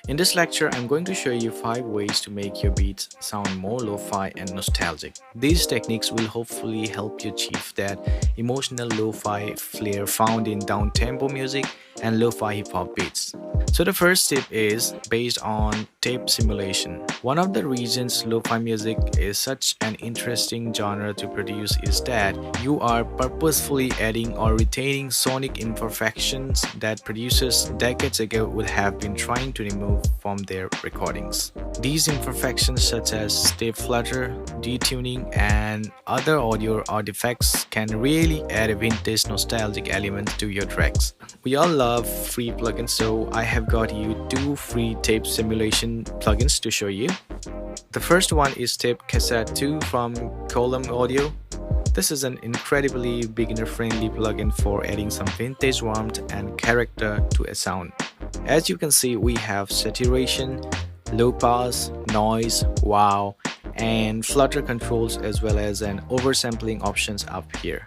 In this lecture, I'm going to show you 5 ways to make your beats sound more lo-fi and nostalgic. These techniques will hopefully help you achieve that emotional lo-fi flair found in down-tempo music and lo-fi hip-hop beats. So the first tip is based on tape simulation. One of the reasons lo-fi music is such an interesting genre to produce is that you are purposefully adding or retaining sonic imperfections that producers decades ago would have been trying to remove from their recordings. These imperfections such as tape flutter, detuning, and other audio artifacts can really add a vintage nostalgic element to your tracks. We all love free plugins, so I have got you 2 free tape simulation plugins to show you. The first one is Tape Cassette 2 from Column Audio. This is an incredibly beginner-friendly plugin for adding some vintage warmth and character to a sound. As you can see, we have saturation, low pass, noise, wow, and flutter controls as well as an oversampling options up here.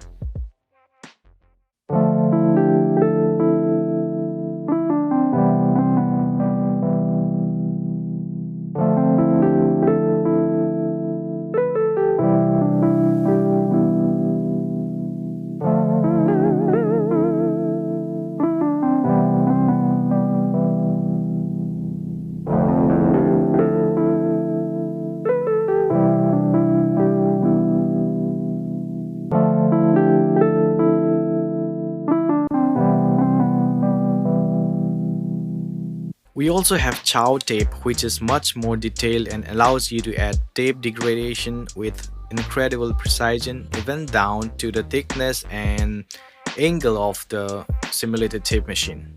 We also have Chow tape, which is much more detailed and allows you to add tape degradation with incredible precision, even down to the thickness and angle of the simulated tape machine.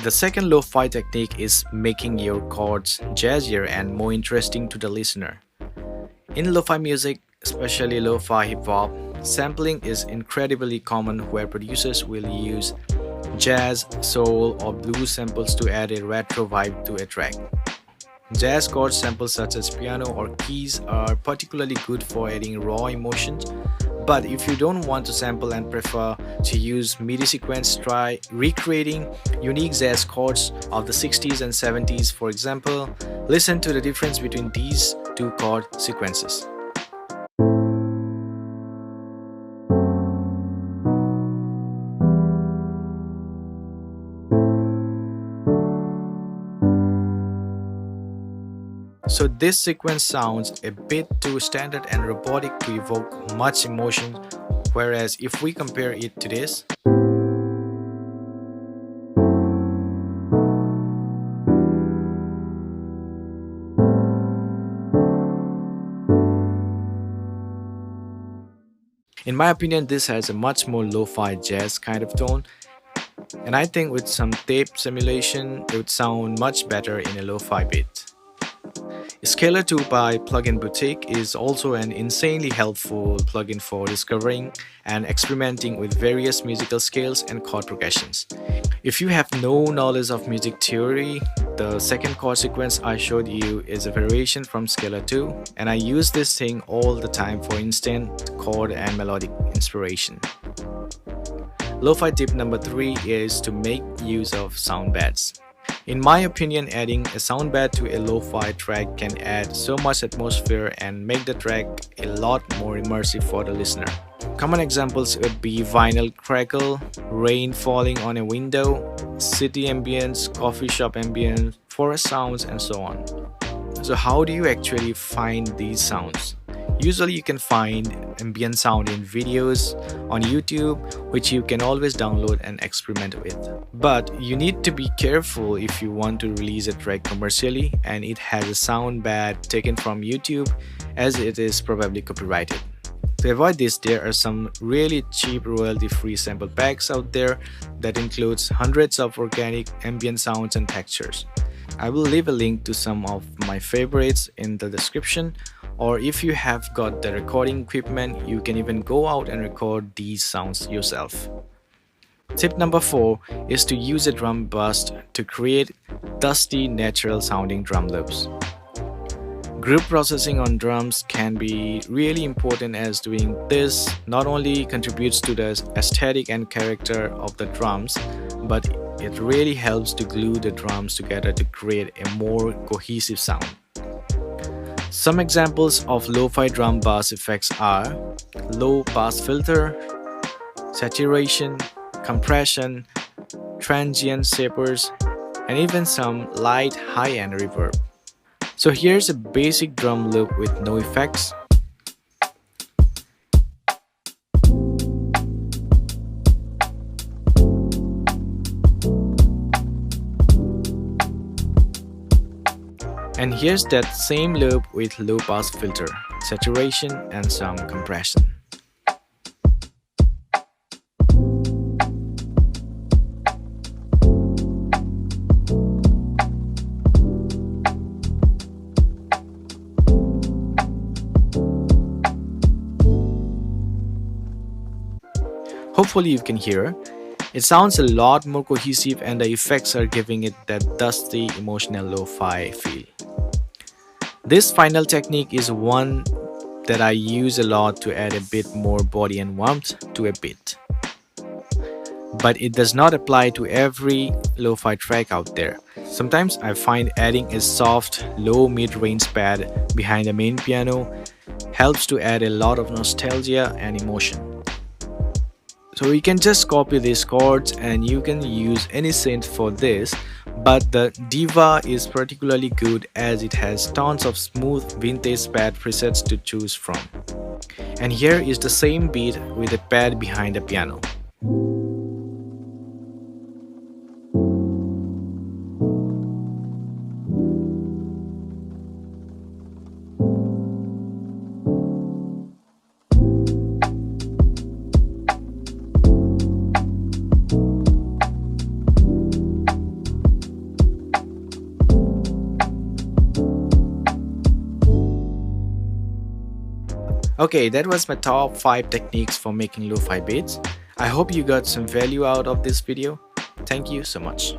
The second lo-fi technique is making your chords jazzier and more interesting to the listener. In lo-fi music, especially lo-fi hip-hop, sampling is incredibly common where producers will use jazz, soul, or blues samples to add a retro vibe to a track. Jazz chord samples such as piano or keys are particularly good for adding raw emotions, but if you don't want to sample and prefer to use MIDI sequence, try recreating unique jazz chords of the 60s and 70s. For example, listen to the difference between these two chord sequences. So this sequence sounds a bit too standard and robotic to evoke much emotion, whereas if we compare it to this, in my opinion, this has a much more lo-fi jazz kind of tone, and I think with some tape simulation, it would sound much better in a lo-fi beat. Scalar 2 by Plugin Boutique is also an insanely helpful plugin for discovering and experimenting with various musical scales and chord progressions. If you have no knowledge of music theory, the second chord sequence I showed you is a variation from Scalar 2, and I use this thing all the time for instant chord and melodic inspiration. Lo-fi tip number 3 is to make use of sound beds. In my opinion, adding a sound bed to a lo-fi track can add so much atmosphere and make the track a lot more immersive for the listener. Common examples would be vinyl crackle, rain falling on a window, city ambience, coffee shop ambience, forest sounds, and so on. So how do you actually find these sounds? Usually you can find ambient sound in videos on YouTube, which you can always download and experiment with. But you need to be careful if you want to release a track commercially and it has a sound bad taken from YouTube, as it is probably copyrighted. To avoid this, there are some really cheap royalty-free sample packs out there that includes hundreds of organic ambient sounds and textures. I will leave a link to some of my favorites in the description, or if you have got the recording equipment, you can even go out and record these sounds yourself. Tip number 4 is to use a drum bus to create dusty, natural sounding drum loops. Group processing on drums can be really important, as doing this not only contributes to the aesthetic and character of the drums, but it really helps to glue the drums together to create a more cohesive sound. Some examples of lo-fi drum bass effects are low pass filter, saturation, compression, transient shapers, and even some light high-end reverb. So here's a basic drum loop with no effects. And here's that same loop with low pass filter, saturation, and some compression. Hopefully you can hear. It sounds a lot more cohesive and the effects are giving it that dusty, emotional lo-fi feel. This final technique is one that I use a lot to add a bit more body and warmth to a beat. But it does not apply to every lo-fi track out there. Sometimes I find adding a soft, low mid-range pad behind the main piano helps to add a lot of nostalgia and emotion. So you can just copy these chords and you can use any synth for this, but the Diva is particularly good as it has tons of smooth vintage pad presets to choose from. And here is the same beat with a pad behind the piano. Okay, that was my top 5 techniques for making lo-fi beats. I hope you got some value out of this video. Thank you so much.